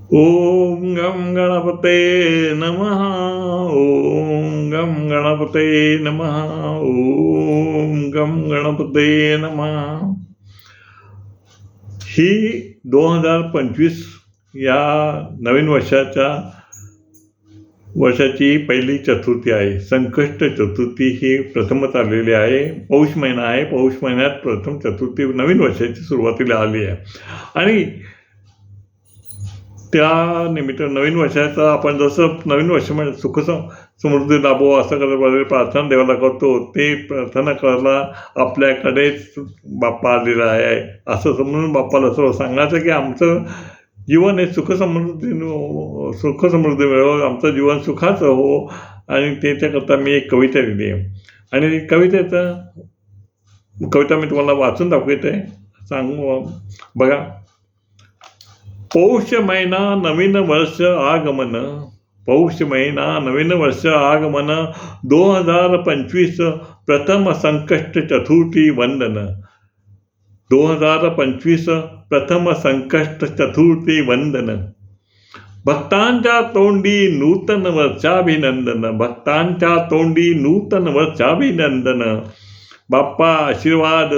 ओम गम गणपते नमः. ओम गम गणपते नमः. ओम गम गणपते नमः. ही 2025 या नवीन वर्षाची पहिली चतुर्थी आहे. संकष्ट चतुर्थी ही प्रथमच आलेली आहे. पौष महिना आहे. पौष महिन्यात प्रथम चतुर्थी नवीन वर्षाची सुरुवातीला आली आहे आणि त्या निमित्त नवीन वर्षाचा आपण जसं नवीन वर्ष म्हणजे सुख समृद्धी लाभो असं करत प्रार्थना देवाला करतो, ते प्रार्थना करायला आपल्याकडेच बाप्पा आलेला आहे असं समजून बाप्पाला सर्व सांगायचं की आमचं जीवन हे सुख समृद्धी मिळो, आमचं जीवन सुखाचं हो. आणि त्याच्याकरता मी एक कविता लिहिली आहे आणि कविता मी तुम्हाला वाचून दाखवते, सांगू बघा. पौष महिना नवीन वर्ष आगमन, पौष महिना नवीन वर्ष आगमन, 2025 प्रथम संकष्ट चतुर्थी वंदन, 2025 प्रथम संकष्ट चतुर्थी वंदन. भक्तांच्या तोंडी नूतन वर्षाभिनंदन, भक्तांच्या तोंडी नूतन वर्षाभिनंदन. बाप्पा आशीर्वाद,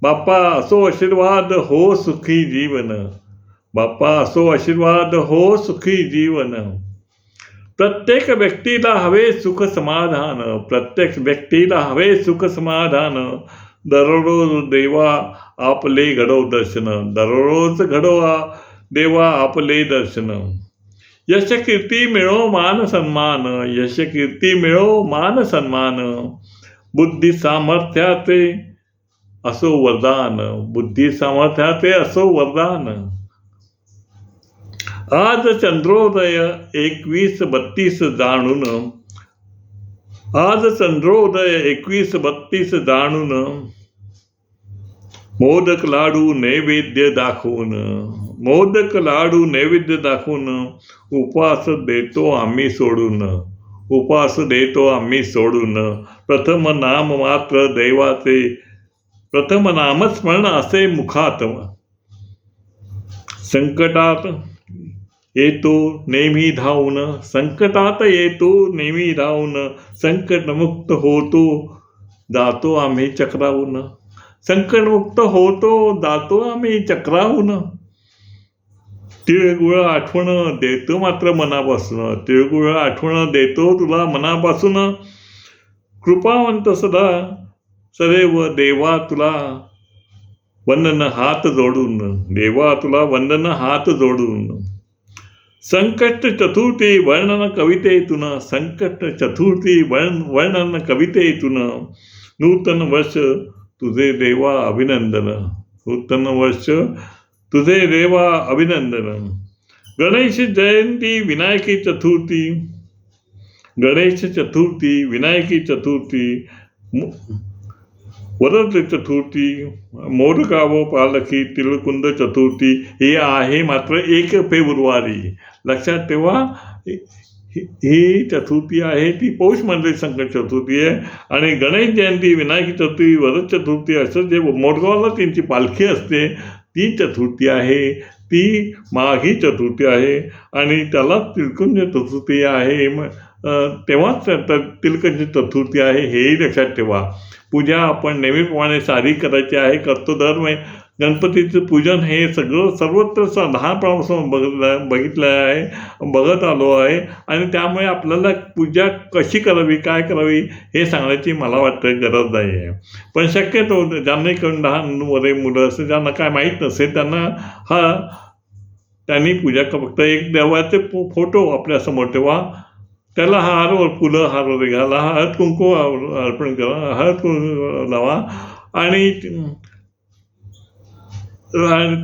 बाप्पा असो आशीर्वाद हो सुखी जीवन, बाप्पा असो आशीर्वाद हो सुखी जीवन. प्रत्येक व्यक्तीला हवे सुख समाधान, प्रत्येक व्यक्तीला हवे सुख समाधान. दररोज देवा आपले घडव दर्शन, दररोज घडवा देवा आपले दर्शन. यश कीर्ती मिळो मान सन्मान, यश कीर्ती मिळो मान सन्मान. बुद्धी सामर्थ्याचे असो वरदान, बुद्धी सामर्थ्याचे असो वरदान. आज चंद्रोदय 21:32 जाणून, आज चंद्रोदय 21:32 जाणून. मोदक लाडू नैवेद्य दाखवून, मोदक लाडू नैवेद्य दाखवून. उपवास देतो आम्ही सोडून, उपवास देतो आम्ही सोडून. प्रथम नाम मात्र दैवाचे, प्रथम नामस्मरण असे मुखात. संकटात येतो नेहमी धावून, संकटात येतो नेहमी धावून. संकटमुक्त होतो जातो आम्ही चक्रावून, संकटमुक्त होतो जातो आम्ही चक्रावून. तिळगुळ आठवण देतो मात्र मनापासून, तिळगुळ आठवण देतो तुला मनापासून. कृपावंत सदा सदैव देवा तुला वंदन हात जोडून, देवा तुला वंदन हात जोडून. संकट चतुर्थी वर्णन कवितेतून, संकट चतुर्थी वर्णन कवितेतून. नूतन वर्ष तुझे देवा अभिनंदन, नूतन वर्ष तुझे देवा अभिनंदन. गणेश जयंती विनायकी चतुर्थी, गणेश चतुर्थी विनायकी चतुर्थी. वरद चतुर्थी, मोदकावो पालखी, तिळकुंद चतुर्थी हे आहे मात्र 1 फेब्रुवारी. लक्षात ठेवा, ही चतुर्थी आहे ती पौषमधली संकट चतुर्थी आहे. आणि गणेश जयंती, विनायकी चतुर्थी, वरद चतुर्थी असं जे मोदगावला त्यांची पालखी असते ती चतुर्थी आहे, ती माघी चतुर्थी आहे आणि त्याला तिळकुंज चतुर्थी आहे. तेव्हाच तिळकुंज चतुर्थी आहे, हेही लक्षात ठेवा. पूजा आपण नेहमीप्रमाणे सारी करायची आहे, करतो दरवेळी. गणपतीचं पूजन हे सगळं सर्वत्र लहानपणापासून बघितलं आहे, बघत आलो आहे आणि त्यामुळे आपल्याला पूजा कशी करावी, काय करावी हे सांगण्याची मला वाटतं गरज नाही आहे. पण शक्यतो ज्यांना लहान वगैरे मुलं असं ज्यांना काय माहीत नसेल त्यांनी पूजा फक्त एक देवाचे फोटो आपल्यासमोर ठेवा, त्याला हार फुलं हार वगैरे घाला, हळद कुंकू अर्पण करा, हळद कुंकू लावा आणि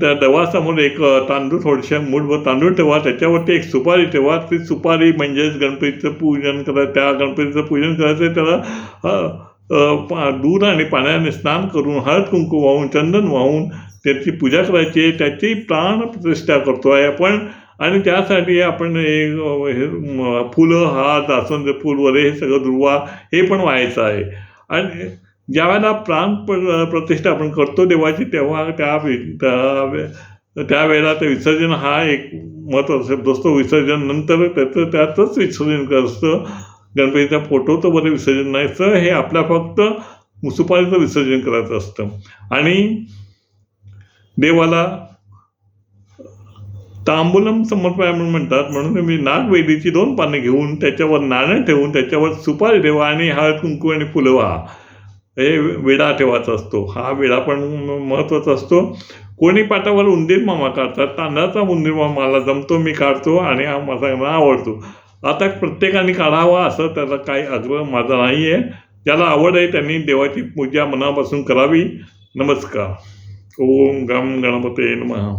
त्या देवासमोर एक तांदूळ, थोडेसे मूठभर तांदूळ ठेवा, त्याच्यावरती एक सुपारी ठेवा. ती सुपारी म्हणजेच गणपतीचं पूजन करायचं, त्या गणपतीचं पूजन करायचं. त्याला दूध आणि पाण्याने स्नान करून, हळद कुंकू वाहून, चंदन वाहून त्याची पूजा करायची, त्याची प्राणप्रतिष्ठा करतो आहे आपण. आणि त्यासाठी आपण फुलं, हार, जास्वंद फूल वगैरे हे सगळं दुर्वा हे पण व्हायचं आहे. आणि ज्यावेळेला प्रतिष्ठा आपण करतो देवाची, तेव्हा त्या तर त्यावेळेला ते विसर्जन हा एक महत्त्वाचा शब्द असतो. विसर्जन नंतर त्याचं त्यातच विसर्जन करत असतं. गणपतीचा फोटो तर बरं विसर्जन नाही तर हे आपल्या फक्त सुपारीचं विसर्जन करायचं असतं. आणि देवाला तांबूलम समर्पयामी म्हणतात. म्हणून मी नागवेलीची 2 पाने घेऊन त्याच्यावर नाणं ठेवून त्याच्यावर सुपारी ठेवा आणि हळद कुंकू आणि फुलं वाहा. हे विडा ठेवायचा असतो. हा विडा पण महत्त्वाचा असतो. कोणी पाटावर उंदीर मामा काढतात. तांदळाचा उंदीर मामा मला जमतो, मी काढतो आणि हा माझा आवडतो. आता प्रत्येकाने काढावा असं त्याचा काही आग्रह माझा नाही आहे. ज्याला आवड आहे त्यांनी देवाची पूजा मनापासून करावी. नमस्कार. ओम गम गणपते नमः.